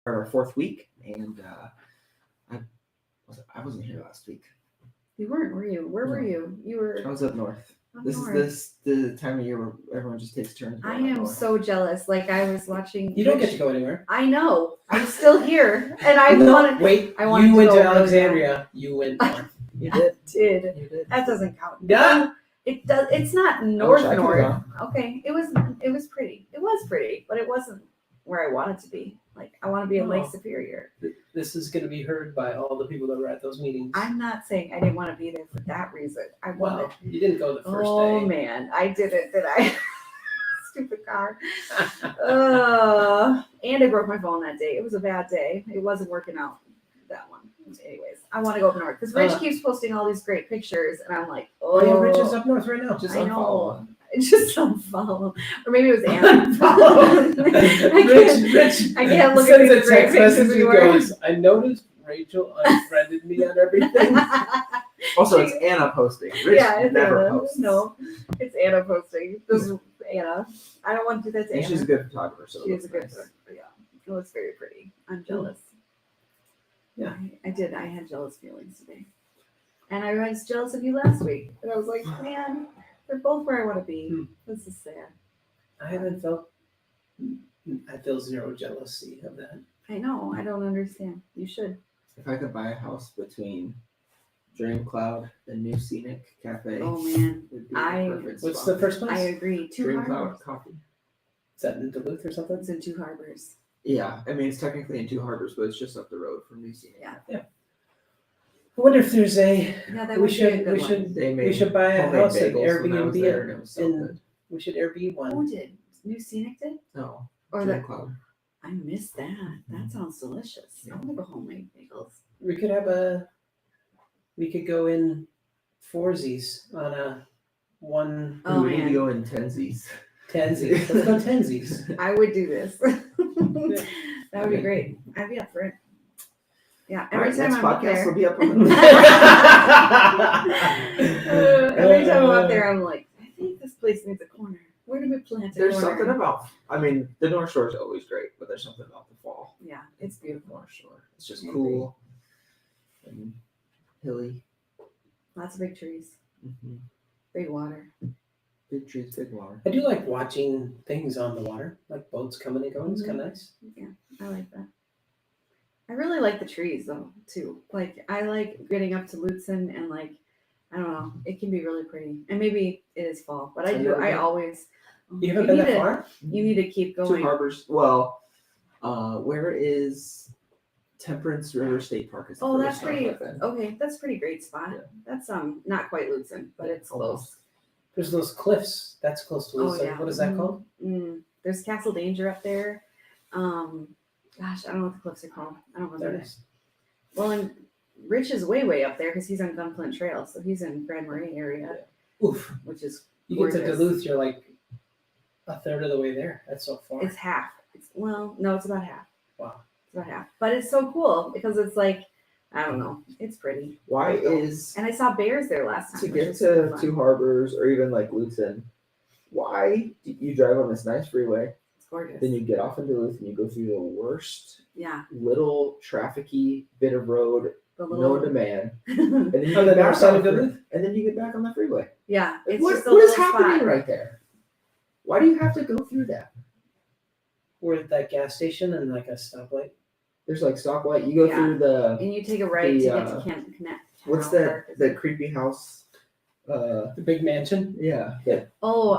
our fourth week, and I wasn't here last week. You weren't, were you? Where were No. you? You were I was up north. up This north. is the time of year where everyone just takes turns. I going up am north. so jealous. Like I was watching. You don't get to go anywhere. I know. I'm still here, and I No, wanted. wait. I wanted You to went go to really Alexandria. You went north. You did. Did You did. that doesn't count? Yeah. It does. It's not wish north I could've north. gone. Okay, it was pretty. It was pretty, but it wasn't where I wanted to be. Like I want to be in Lake Oh. Superior. This is going to be heard by all the people that were at those meetings. I'm not saying I didn't want to be there for that reason. I wanted. Well, you didn't go the first Oh day. man, I did it. Did I? Stupid car. And I broke my phone that day. It was a bad day. It wasn't working out. That one. Anyways, I want to go up north because Rich keeps posting all these great pictures, and I'm like, Oh, yeah, Rich is up north right now. Just I unfollow. know. Just unfollow, or maybe it was Anna. Rich I can't look at sends these a great text pictures message and anymore. goes, I noticed Rachel unfriended me on everything. Also, it's Anna posting. Rich Yeah, it's never Anna. posts. No, it's Anna posting. This is Anna. I don't want to do that to And Anna. she's a good photographer, so She it is a looks good nice. photographer. Yeah, it looks very pretty. I'm jealous. Yeah. I did. I had jealous feelings today, and I was jealous of you last week. And I was like, man, they're both where I want to be. This is sad. I feel zero jealousy of that. I know. I don't understand. You should. If I could buy a house between Dream Cloud and New Scenic Cafe, Oh man, it would be I- the perfect What's spot. the first place? I agree. Two Dream Cloud harbors. Coffee. Is that in Duluth or something? It's in Two Harbors. Yeah, I mean it's technically in Two Harbors, but it's just up the road from New Scenic. Yeah. I wonder if there's a. Yeah, that We would be a should. good We one. should. They made We should buy a homemade house at bagels when I was Airbnb there, and it was so in- good. We should Airbnb Who one. did? New Scenic did? No, Or Dream that? Cloud. I missed that. That sounds delicious. I want to go homemade bagels. We could have a. We could go in foursies on a one Oh, we need to man. go in tensies. tensies. Let's go tensies. I would do this. That would be great. I'd be up for it. Yeah, every Alright, time next I'm up podcast there. will be up on the Every time I'm up there, I'm like, I think this place needs a corner. Where do we plant a There's corner? something about. I mean, the North Shore is always great, but there's something about the fall. Yeah, it's beautiful. North Shore. It's just I agree. cool and hilly. Lots of big trees, Mm-hmm. big water. Big trees, big water. I do like watching things on the water, like boats coming and going. It's kind of nice. I like that. I really like the trees though too. Like I like getting up to Lutsen and like I don't know, it can be really pretty. And maybe it is fall, but I I've do. never I been. always. You haven't been need that to- far? You need to keep Two going. Harbors. Well, where is Temperance River State Park? Is the Oh, that's furthest north pretty. I've been. Okay, that's pretty great spot. Yeah. That's not quite Lutsen, but it's close. Almost. There's those cliffs. That's close to Oh, Lutsen. yeah. What is that Mhm. called? There's Castle Danger up there. Gosh, I don't know what the cliffs are called. I don't There remember. it is. Well, and Rich is way up there because he's on Gunflint Trail, so he's in Grand Marais area, Oof. which is You get to gorgeous. Duluth, you're like a third of the way there. That's so far. It's half. It's about half. Wow. It's about half. But it's so cool because it's like I don't know. It's pretty. Why is And I saw bears there last time. to which get was super to fun. Two Harbors or even like Lutsen? Why do you drive on this nice freeway? It's gorgeous. Then you get off in Duluth and you go through the worst Yeah, little trafficy bit of road the known little. to man, and then you On the get back north side on of the Duluth? and then you get back on the freeway. Yeah, it's what just a what is little happening spot. right there? Why do you have to go through that? We're at that gas station and like a stoplight. There's like stoplight. You go Yeah. through the And you take a right The, to get to Kent Connect. what's Canal that Park or that something. creepy house? The big mansion. Yeah, that Oh,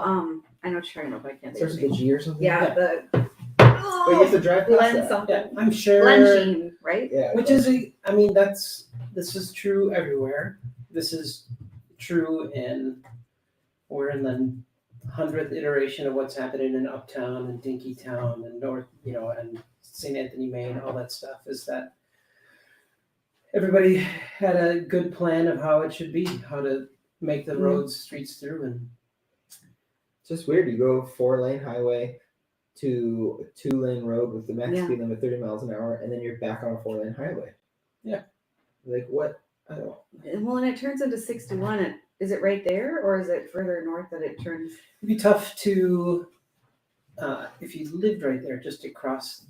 I know what you're talking about, but I can't think starts of with the a name. G or something. Yeah, but the you have to drive past Glen that. something. Yeah, I'm sure. Glen right? Yeah, Which is, I mean, this is true everywhere. This is true we're in the 100th iteration of what's happening in Uptown and Dinkytown and North, and St. Anthony, Maine, all that stuff is that everybody had a good plan of how it should be, how to make the roads, streets through, and it's just weird. You go 4-lane highway to a 2-lane road with the max Yeah. speed limit 30 miles an hour, and then you're back on a 4-lane highway. Yeah. Like what? I don't. Well, and it turns into 61. Is it right there, or is it further north that it turns? it'd be tough to, if you lived right there, just to cross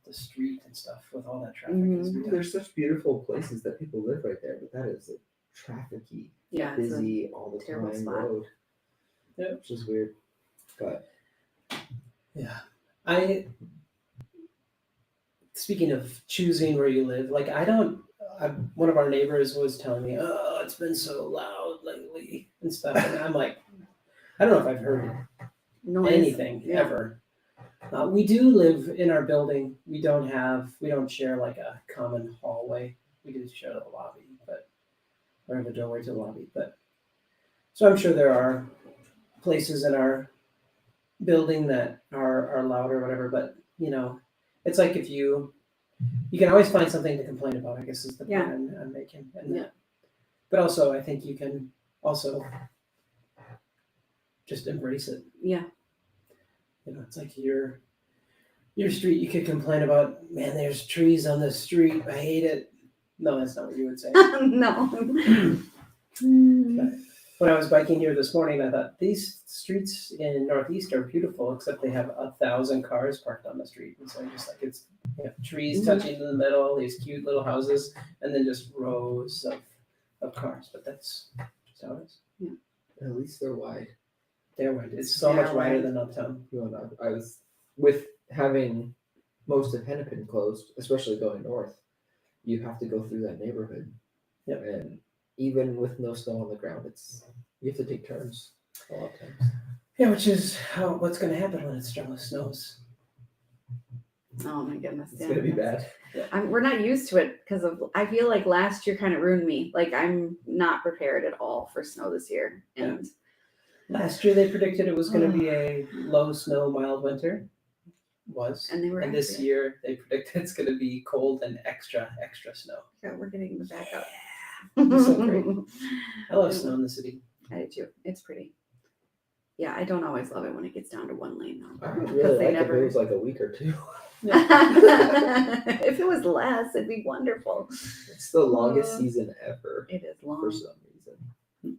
the street and stuff with all that traffic. Mhm. as we do. There's such beautiful places that people live right there, but that is a trafficy, Yeah, it's a busy all the terrible time spot. road. Yeah. Which is weird. But Yeah. Speaking of choosing where you live, like one of our neighbors was telling me, oh, it's been so loud lately and stuff. And I'm like, I don't know if I've heard noise. anything Yeah. ever. We do live in our building. We don't share like a common hallway. We do share the lobby, or have a doorway to the lobby. But so I'm sure there are places in our building that are loud or whatever. But it's like if you can always find something to complain about. I guess is the point Yeah. I'm making. And Yeah. But also, I think you can also just embrace it. Yeah. It's like your street. You could complain about, man, there's trees on the street. I hate it. No, that's not what you would say. No. When I was biking here this morning, I thought these streets in Northeast are beautiful, except they have 1,000 cars parked on the street. And so I just like it's trees Mhm. touching in the middle, these cute little houses, and then just rows of cars. But that's just how it is. at least they're wide. They're wide. It's so Yeah, much wider wide. than Uptown. You know, I was with having most of Hennepin closed, especially going north. You have to go through that neighborhood. Yep. And even with no snow on the ground, you have to take turns a lot of times. Yeah, which is what's going to happen when it snows. Oh my goodness. It's yeah. gonna be bad. We're not used to it because I feel like last year kind of ruined me. Like I'm not prepared at all for snow this year. And Last year they predicted it was going to be a low snow, mild winter. and they were And this accurate. year they predict it's going to be cold and extra snow. Yeah, we're getting the back up. It's so great. I love snow in the city. I do too. It's pretty. Yeah, I don't always love it when it gets down to one lane though. I would Because really they like never- if it was like a week or two. If it was less, it'd be wonderful. It's the longest season ever It is for long. some reason.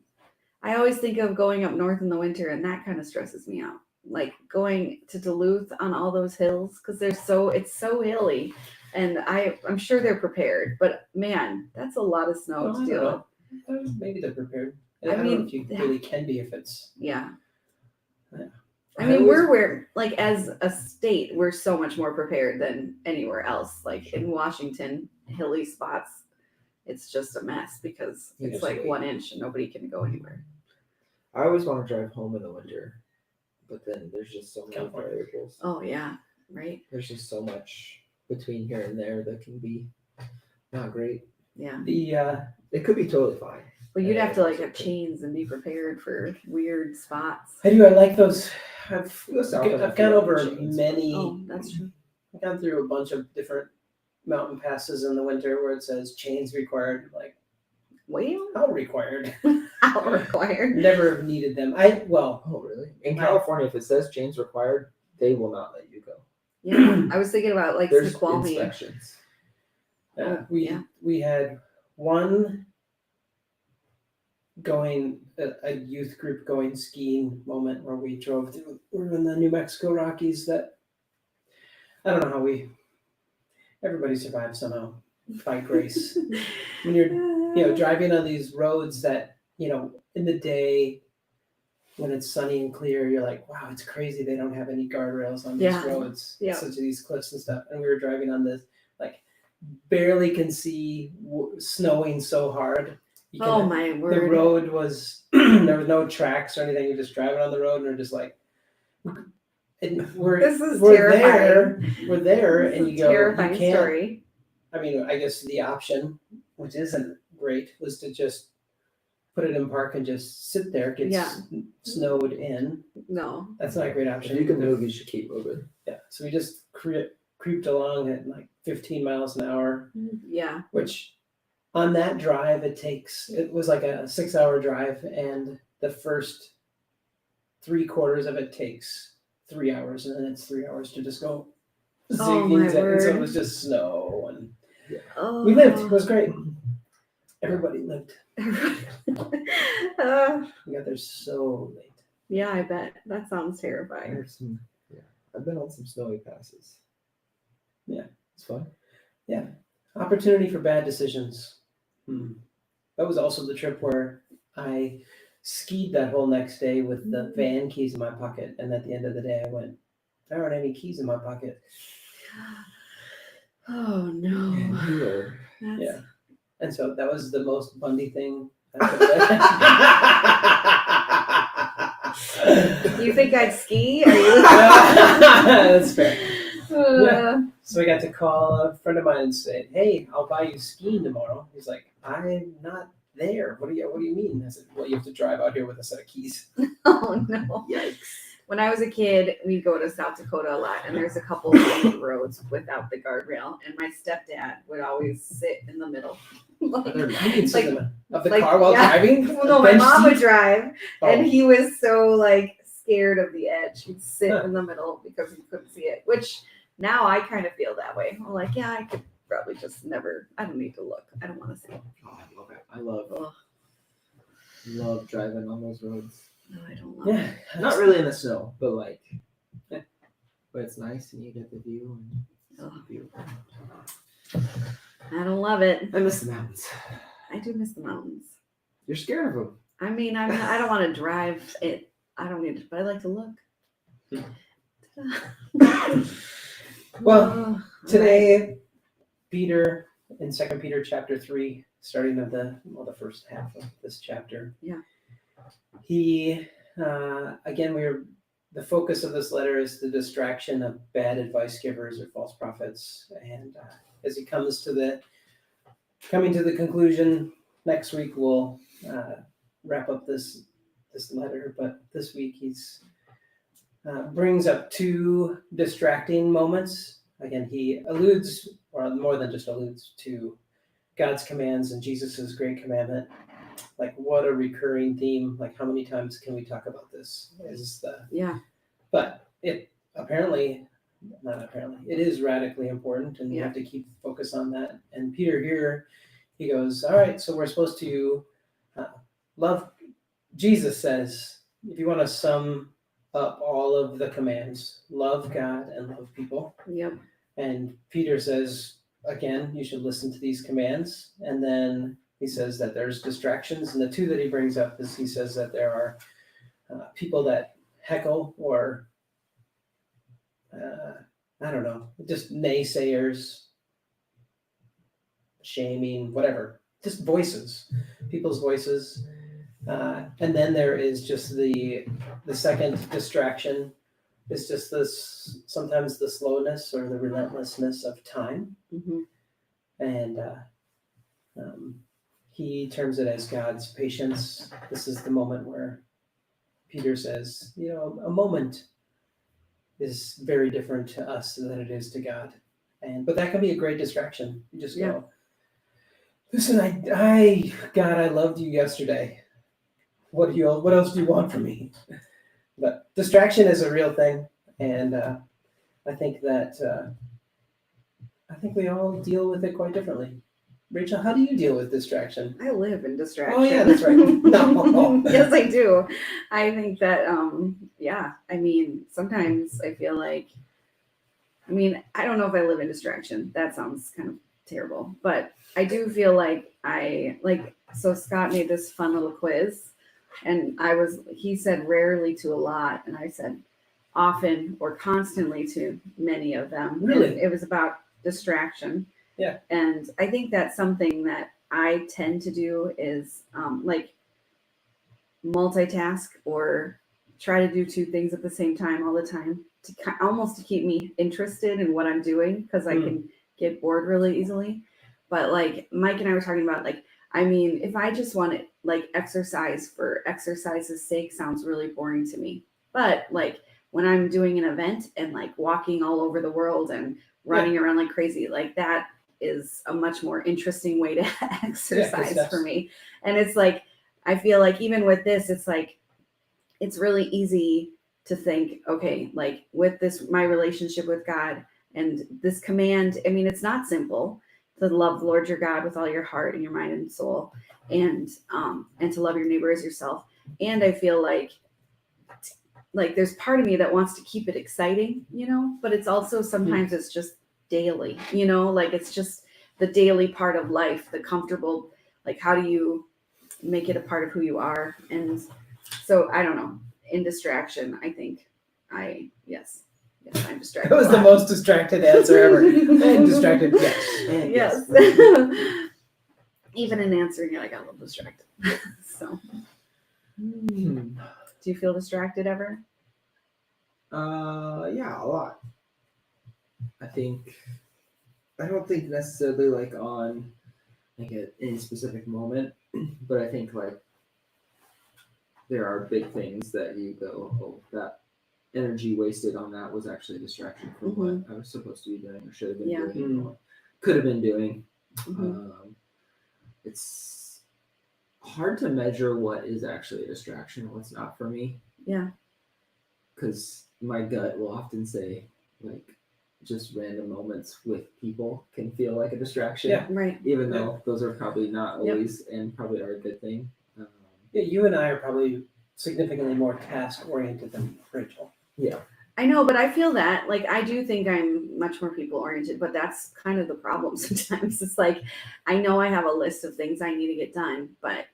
I always think of going up north in the winter, and that kind of stresses me out. Like going to Duluth on all those hills because it's so hilly, and I'm sure they're prepared. But man, that's a lot of snow Oh, to I deal don't with. know. Maybe they're prepared. I I don't know mean, if you yeah. really can be if it's. Yeah. Yeah. I mean, we're like as a state, we're so much more prepared than anywhere else. Like in Washington, hilly spots, it's just a mess because it's like Usually. 1 inch and nobody can go anywhere. I always want to drive home in the winter, but then there's just so many California. variables. Oh yeah, right? There's just so much between here and there that can be not great. Yeah. It could be totally fine. Well, you'd Yeah, have to like it's have okay. chains and be prepared for weird spots. I like those. I've Go south and I've feel gone over chains. many. Oh, that's true. I've gone through a bunch of different mountain passes in the winter where it says chains required. Like, Well, how required? how required. Never needed them. Oh, really? In Wow. California, if it says chains required, they will not let you go. Yeah, I was thinking about like There's Snoqualmie. inspections. Oh, we yeah. we had one a youth group going skiing moment where we drove through. We're in the New Mexico Rockies. That I don't know how everybody survives somehow by grace. When you're driving on these roads that in the day when it's sunny and clear, you're like, wow, it's crazy they don't have any guardrails on these Yeah. roads, Yeah. such as these cliffs and stuff. And we were driving on this, like, barely can see snowing so hard. You can- Oh my the word. road was there was no tracks or anything. You're just driving on the road and you're just like, and This is we're terrifying. there, This and is you a go, terrifying you can't. story. I mean, I guess the option, which isn't great, was to just put it in park and just sit there, get Yeah. snowed in. No. That's not a great If option. you can move, you should keep moving. Yeah, so we just creeped along at like 15 miles an hour, Yeah. which on that drive it was like a 6-hour drive, and the first 3/4 of it takes 3 hours, and then it's 3 hours to just go Oh, zigging, my and so it word. was just snow, and Oh. we lived. It was great. Everybody lived. Uh, We got there so late. yeah, I bet. That sounds I terrifying. heard some. Yeah, I've been on some snowy passes. It's fun. Opportunity for bad decisions. That was also the trip where I skied that whole next day with the van keys in my pocket, and at the end of the day, I went, "There aren't any keys in my pocket." Oh no. Here. That's, Yeah. And so that was the most Bundy thing I could have You think I'd ski? Are you? That's fair. Uh, So I got to call a friend of mine and say, "Hey, I'll buy you skiing tomorrow." He's like, "I'm not there. What do you mean?" I said, "Well, you have to drive out here with a set of keys." Oh no. Yikes. When I was a kid, we'd go to South Dakota a lot, and there's a couple of main roads without the guardrail, and my stepdad would always sit in the middle. Are there You can sit in of the like, car while yeah. driving. Well, no, my Bench mom would seat? drive, Oh. and he was so like scared of the edge. He'd sit in the middle because he couldn't see it. Which now I kind of feel that way. I'm like, yeah, I could probably just never. I don't need to look. I don't want to see it. Oh, I love it. I love Ugh. love driving on those roads. No, I don't love Yeah, it. Not really in the snow, but like, Yeah. but it's nice and you get the view and Ugh. it's beautiful. I don't love it. I miss the mountains. I do miss the mountains. You're scared of them. I mean, I don't want to drive it. I don't need to, but I like to look. Well, Oh, today, Peter in 2 Peter chapter 3, starting at the first half of this chapter. Yeah. He again, the focus of this letter is the distraction of bad advice givers or false prophets, and as he comes to the conclusion, next week we'll wrap up this letter. But this week he's brings up two distracting moments. Again, he alludes, or more than just alludes, to God's commands and Jesus's great commandment. Like, what a recurring theme! Like, how many times can we talk about this? yeah. But it it is radically important, and we Yeah. have to keep focus on that. And Peter here, he goes, all right, so we're supposed to love. Jesus says, if you want to sum up all of the commands, love God and love people. Yep. And Peter says, again, you should listen to these commands. And then he says that there's distractions. And the two that he brings up is he says that there are people that heckle or, I don't know, just naysayers, shaming, whatever, just voices, people's voices. And then there is just the second distraction is just this, sometimes the slowness or the relentlessness of time. Mm-hmm. And he terms it as God's patience. This is the moment where Peter says, a moment is very different to us than it is to God. But that can be a great distraction. You just go, listen, God, I loved you yesterday. What else do you want from me? But distraction is a real thing, and I think that we all deal with it quite differently. Rachel, how do you deal with distraction? I live in distraction. Oh yeah, that's right. No. Yes, I do. I think that, I mean, sometimes I feel like, I don't know if I live in distraction. That sounds kind of terrible, but I do feel like so Scott made this fun little quiz, and he said rarely to a lot, and I said often or constantly to many of them. Really? And it was about distraction. Yeah. And I think that's something that I tend to do is multitask or try to do two things at the same time all the time almost to keep me interested in what I'm doing, because I can get bored really easily. But like Mike and I were talking about, if I just want to exercise for exercise's sake, sounds really boring to me. But when I'm doing an event and walking all over the world and running around like crazy, that is a much more interesting way to exercise for me. And it's I feel like even with this, it's really easy to think, okay, with this, my relationship with God and this command, it's not simple to love the Lord your God with all your heart and your mind and soul, and to love your neighbor as yourself. And I feel like there's part of me that wants to keep it exciting, but it's also sometimes it's just daily, you know, like it's just the daily part of life, the comfortable, like how do you make it a part of who you are? And so I don't know, in distraction, I think yes, I'm distracted. That was a the lot. most distracted answer ever. I'm distracted, yes. And Yes. Even in answering it, I got a little distracted. So, Hmm. do you feel distracted ever? Yeah, a lot. I don't think necessarily like on like at any specific moment, but I think like there are big things that you go, oh, that energy wasted on that was actually a distraction from what I was supposed to be doing or should have been Yeah. doing or could have been doing. Mhm. It's hard to measure what is actually a distraction and what's not for me. Yeah. Because my gut will often say like just random moments with people can feel like a distraction. Yeah. Right. Even though those are probably not Yep. always and probably are a good thing. Yeah, you and I are probably significantly more task oriented than Rachel. Yeah. I know, but I feel that like I do think I'm much more people oriented, but that's kind of the problem sometimes. It's like I know I have a list of things I need to get done, but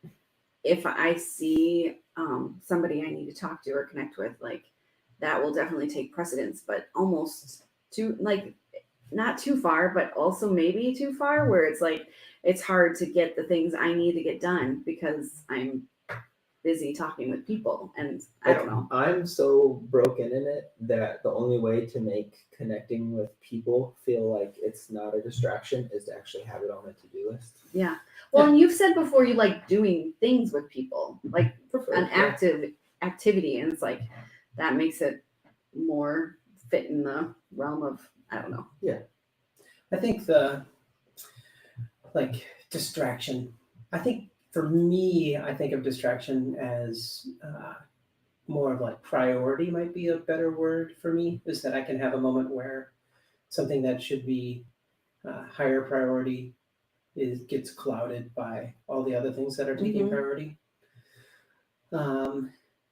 if I see somebody I need to talk to or connect with, like that will definitely take precedence, but almost too like not too far, but also maybe too far where it's like it's hard to get the things I need to get done because I'm busy talking with people and I don't know. I'm so broken in it that the only way to make connecting with people feel like it's not a distraction is to actually have it on the to-do list. Yeah. Well, and you've said before you like doing things with people, like an Yeah. active activity, and it's like that makes it more fit in the realm of I don't know. I think the like distraction. I think for me, I think of distraction as more of like priority might be a better word for me. Is that I can have a moment where something that should be higher priority gets clouded by all the other things that are taking Mhm. priority.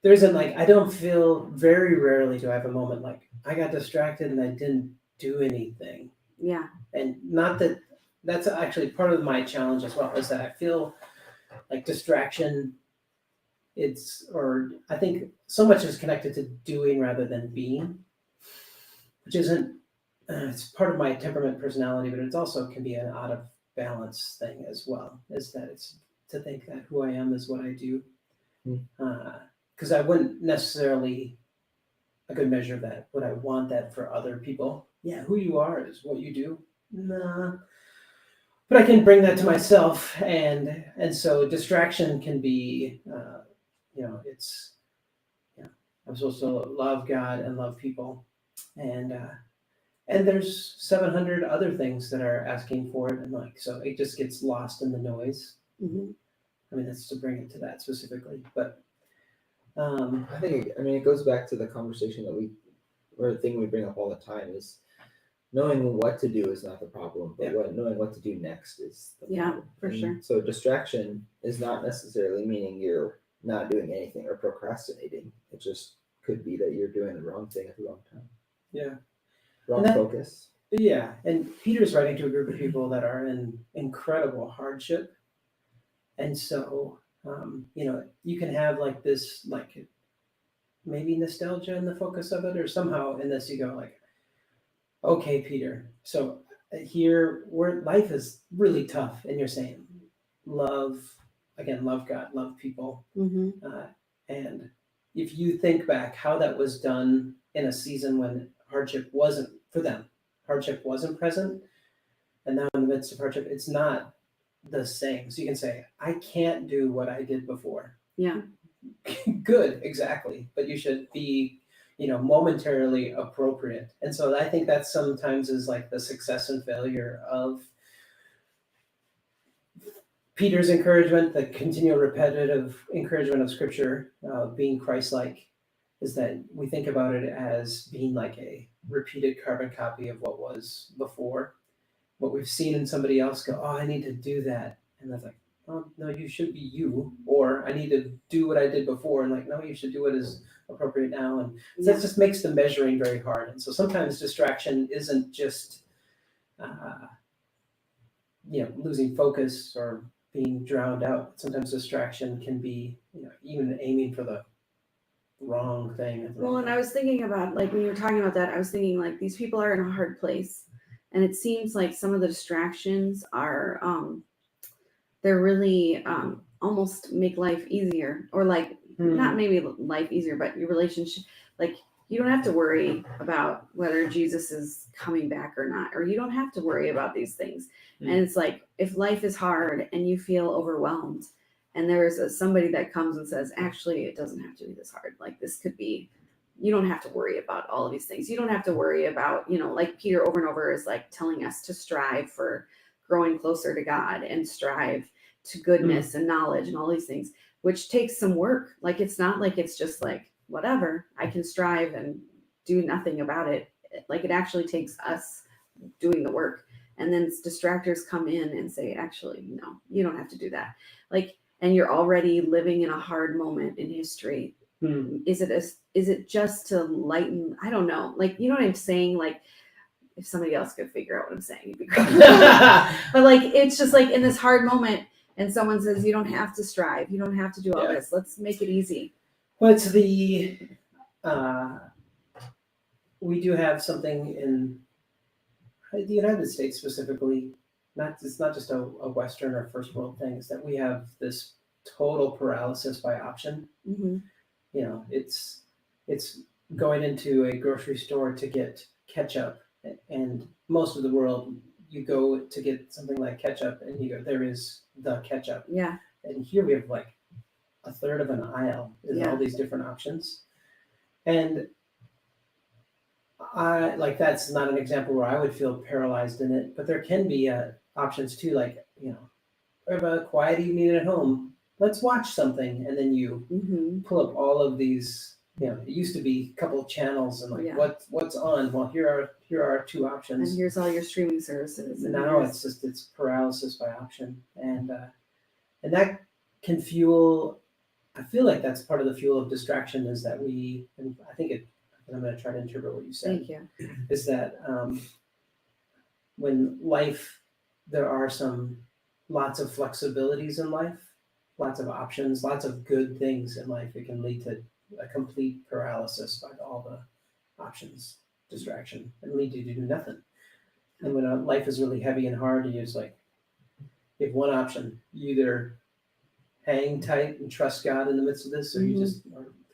There isn't like I don't feel very rarely do I have a moment like I got distracted and I didn't do anything. Yeah. And not that that's actually part of my challenge as well is that I feel like distraction or I think so much is connected to doing rather than being, which isn't it's part of my temperament personality, but it's also can be an out of balance thing as well, is that it's to think that who I am is what I do. Because I wouldn't necessarily a good measure of that. Would I want that for other people? Yeah, who you are is what you do. Nah. But I can bring that to myself, and so distraction can be, it's, I'm supposed to love God and love people, and there's 700 other things that are asking for it, and like so it just gets lost in the noise. Mhm. I mean, that's to bring it to that specifically, but it goes back to the conversation or the thing we bring up all the time is knowing what to do is not the problem, but knowing what to do next is the problem. For And sure. So distraction is not necessarily meaning you're not doing anything or procrastinating. It just could be that you're doing the wrong thing at the wrong time. Yeah. Wrong And focus. Yeah, and Peter's writing to a group of people that are in incredible hardship, and so you can have like this like maybe nostalgia in the focus of it, or somehow in this you go like, okay, Peter, so here where life is really tough, and you're saying love God, love people, Mhm. and if you think back how that was done in a season when hardship wasn't for them. Hardship wasn't present, and now in the midst of hardship, it's not the same. So you can say, I can't do what I did before. Yeah. Good, exactly. But you should be, momentarily appropriate. And so I think that sometimes is like the success and failure of Peter's encouragement, the continual repetitive encouragement of Scripture, being Christ-like, is that we think about it as being like a repeated carbon copy of what was before, what we've seen in somebody else go, oh, I need to do that. And that's like, oh, no, you should be you. Or I need to do what I did before. And like, no, you should do what is appropriate now. And so that just makes the measuring very hard. And so sometimes distraction isn't just losing focus or being drowned out. Sometimes distraction can be, even aiming for the wrong thing. at the Well, wrong and I time. was thinking about, like, when you were talking about that, I was thinking, like, these people are in a hard place. And it seems like some of the distractions are, they're really almost make life easier. Or, like, not maybe life easier, but your relationship, like, you don't have to worry about whether Jesus is coming back or not, or you don't have to worry about these things. And it's like, if life is hard and you feel overwhelmed, and there's somebody that comes and says, actually, it doesn't have to be this hard. Like, this could be, you don't have to worry about all of these things. You don't have to worry about, like Peter over and over is like telling us to strive for growing closer to God and strive to goodness and knowledge and all these things, which takes some work. Like, it's not like it's just like, whatever, I can strive and do nothing about it. Like, it actually takes us doing the work. And then distractors come in and say, actually, no, you don't have to do that. Like, and you're already living in a hard moment in history. Is it just to lighten? I don't know. Like, you know what I'm saying? Like, if somebody else could figure out what I'm saying, it'd be great. But like, it's just like in this hard moment, and someone says, you don't have to strive, you don't have to do all this. Let's make it easy. What's the we do have something in the United States specifically, it's not just a Western or first world thing, is that we have this total paralysis by option. Mm-hmm. It's going into a grocery store to get ketchup, and most of the world, you go to get something like ketchup and you go, there is the ketchup. Yeah. And here we have like a third of an aisle is all these different options. And I like, that's not an example where I would feel paralyzed in it, but there can be options too, like, I have a quiet evening at home, let's watch something, and then you pull up all of these. It used to be a couple of channels and like what's on. Well, here are two options. And here's all your streaming services. And now it's paralysis by option, and that can fuel. I feel like that's part of the fuel of distraction, is that and I think I'm going to try to interpret what you said. Thank you. Is that when life, there are lots of flexibilities in life, lots of options, lots of good things in life, it can lead to a complete paralysis by all the options, distraction, and lead you to do nothing. And when life is really heavy and hard, you just like, you have one option: you either hang tight and trust God in the midst of this, or you just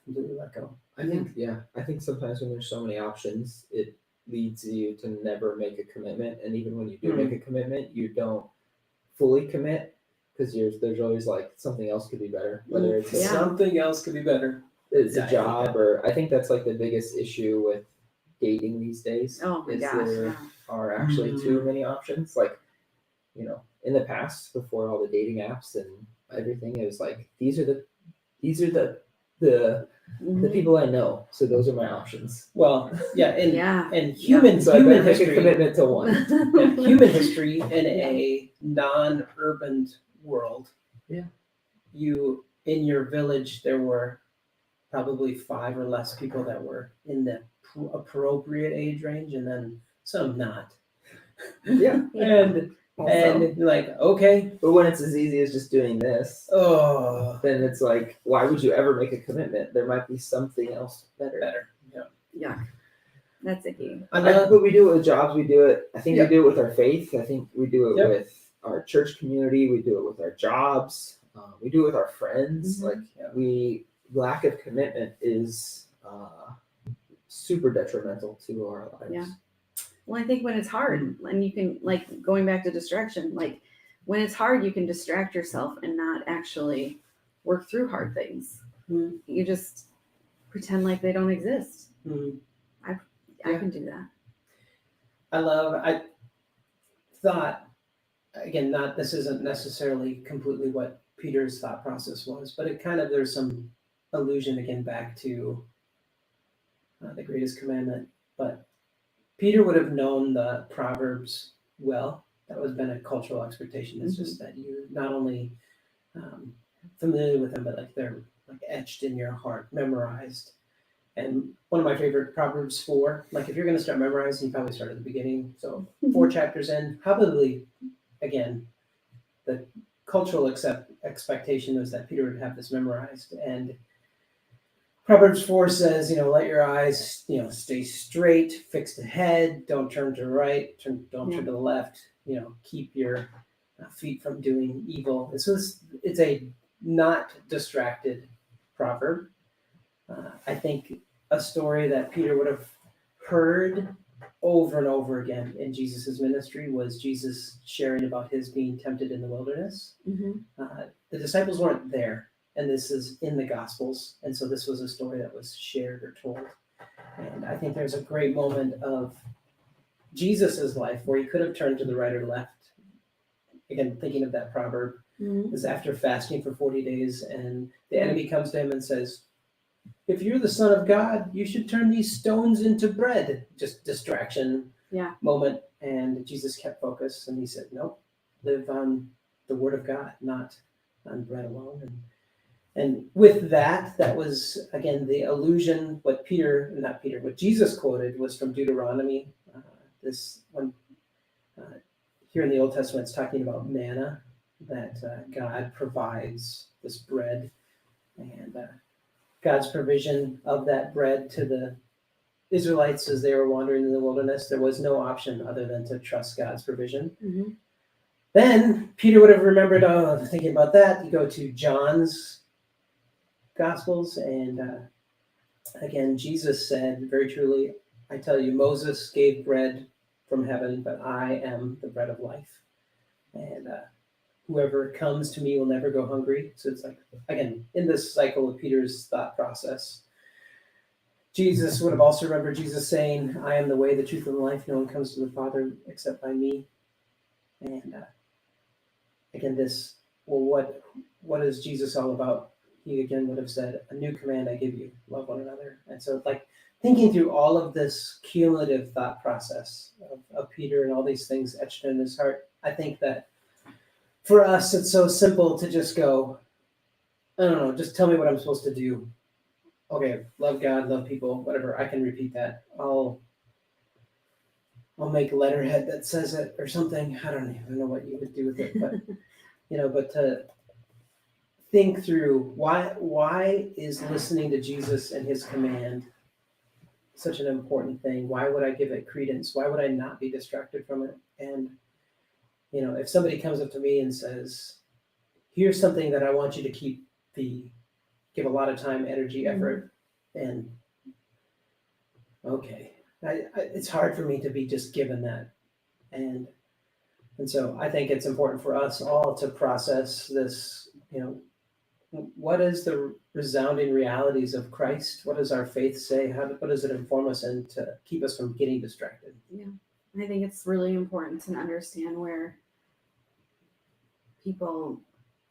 completely let go. I think sometimes when there's so many options, it leads you to never make a commitment. And even when you do make a commitment, you don't fully commit, because there's always like something else could be better. Whether it's something else could be better. It's a job, or I think that's like the biggest issue with dating these days. Oh my gosh. There are actually too many options. Like, in the past, before all the dating apps and everything, it was like, these are the people I know, so those are my options. Well, and human So I better make history, a commitment to one. human history in a non-urban world. You, in your village, there were probably 5 or less people that were in the appropriate age range, and then some not. And you're like, okay. But when it's as easy as just doing this, then it's like, why would you ever make a commitment? There might be something else better. Yeah. That's icky. But we do it with jobs. We do it. I think we do it with our faith. I think we do it with our church community. We do it with our jobs. We do it with our friends. Like, lack of commitment is super detrimental to our lives. Yeah. Well, I think when it's hard, and you can, like, going back to distraction, like, when it's hard, you can distract yourself and not actually work through hard things. You just pretend like they don't exist. I can do that. I thought, again, this isn't necessarily completely what Peter's thought process was, but it kind of, there's some allusion again back to the greatest commandment. But Peter would have known the Proverbs well. That was been a cultural expectation. It's just that you're not only familiar with them, but like they're like etched in your heart, memorized. And one of my favorite Proverbs 4, like if you're going to start memorizing, you probably start at the beginning. So 4 chapters in, probably, again, the cultural expectation is that Peter would have this memorized. And Proverbs 4 says, let your eyes, stay straight, fixed ahead, don't turn to the right, don't turn to the left, keep your feet from doing evil. And so it's a not distracted proverb. I think a story that Peter would have heard over and over again in Jesus's ministry was Jesus sharing about his being tempted in the wilderness. The disciples weren't there, and this is in the Gospels, and so this was a story that was shared or told. And I think there's a great moment of Jesus's life where he could have turned to the right or left. Again, thinking of that proverb, is after fasting for 40 days, and the enemy comes to him and says, if you're the Son of God, you should turn these stones into bread. Just distraction moment. And Jesus kept focus, and he said, nope, live on the word of God, not on bread alone. And with that was, again, the allusion, what Jesus quoted was from Deuteronomy. This one here in the Old Testament, it's talking about manna, that God provides this bread, and God's provision of that bread to the Israelites as they were wandering in the wilderness. There was no option other than to trust God's provision. Then Peter would have remembered, thinking about that, you go to John's Gospels, and again, Jesus said very truly, I tell you, Moses gave bread from heaven, but I am the bread of life. And whoever comes to me will never go hungry. So it's like, again, in this cycle of Peter's thought process, Jesus would have also remembered Jesus saying, I am the way, the truth, and the life. No one comes to the Father except by me. And again, what is Jesus all about? He again would have said, a new command I give you, love one another. And so like thinking through all of this cumulative thought process of Peter and all these things etched in his heart, I think that for us, it's so simple to just go, I don't know, just tell me what I'm supposed to do. Okay, love God, love people, whatever. I can repeat that. I'll make a letterhead that says it or something. I don't even know what you would do with it, but but to think through why is listening to Jesus and his command such an important thing? Why would I give it credence? Why would I not be distracted from it? And if somebody comes up to me and says, here's something that I want you to give a lot of time, energy, effort, and okay, it's hard for me to be just given that. And so I think it's important for us all to process this, what is the resounding realities of Christ? What does our faith say? What does it inform us in to keep us from getting distracted? Yeah, I think it's really important to understand where people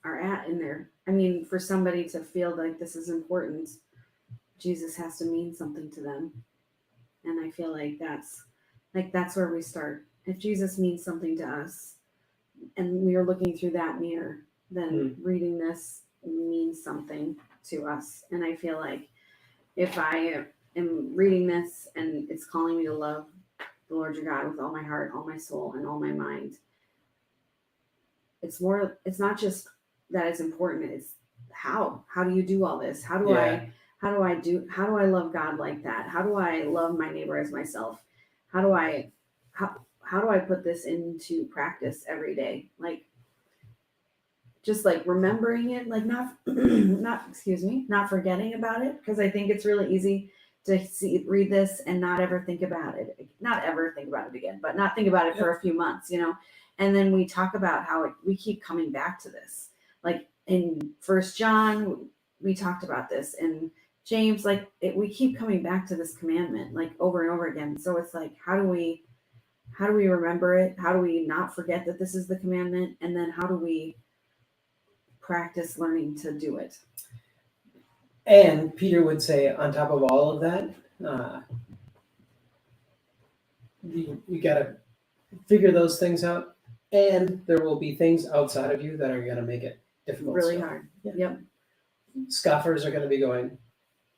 are at in their, for somebody to feel like this is important, Jesus has to mean something to them. And I feel like that's where we start. If Jesus means something to us and we are looking through that mirror, then reading this means something to us. And I feel like if I am reading this and it's calling me to love the Lord your God with all my heart, all my soul, and all my mind, it's not just that it's important, it's how do you do all this? How do I love God like that? How do I love my neighbor as myself? How do I put this into practice every day? Like, just like remembering it, like not forgetting about it. Because I think it's really easy to read this and not ever think about it again, but not think about it for a few months, and then we talk about how we keep coming back to this. Like in 1 John, we talked about this, and James, we keep coming back to this commandment like over and over again. So it's like, how do we remember it? How do we not forget that this is the commandment? And then how do we practice learning to do it? And Peter would say, on top of all of that, you got to figure those things out, and there will be things outside of you that are going to make it difficult. Really hard. Yeah. Yep. Scoffers are going to be going,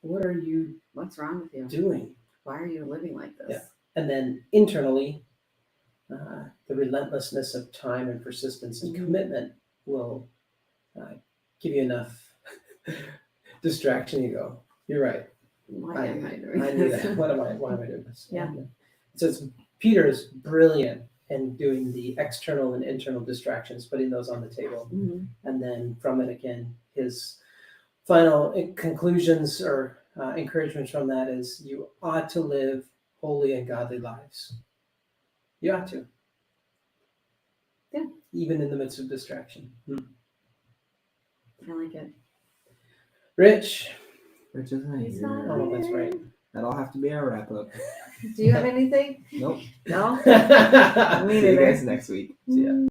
what are you What's wrong with you? doing? Why are you living like this? Yeah. And then internally, the relentlessness of time and persistence and Mhm. commitment will give you enough distraction. You go, you're right. Why am I doing I knew this? that. Why am I doing this? Yeah. So Peter's brilliant in doing the external and internal distractions, putting those on the table. Mhm. And then from it again, his final conclusions or encouragements from that is you ought to live holy and godly lives. You ought to. Yeah. Even in the midst of distraction. I like it. Rich. Which is not He's here. not Oh, that's right. That'll have to be our wrap up. Do you have anything? Nope. No? See Me See you neither. guys next week. ya.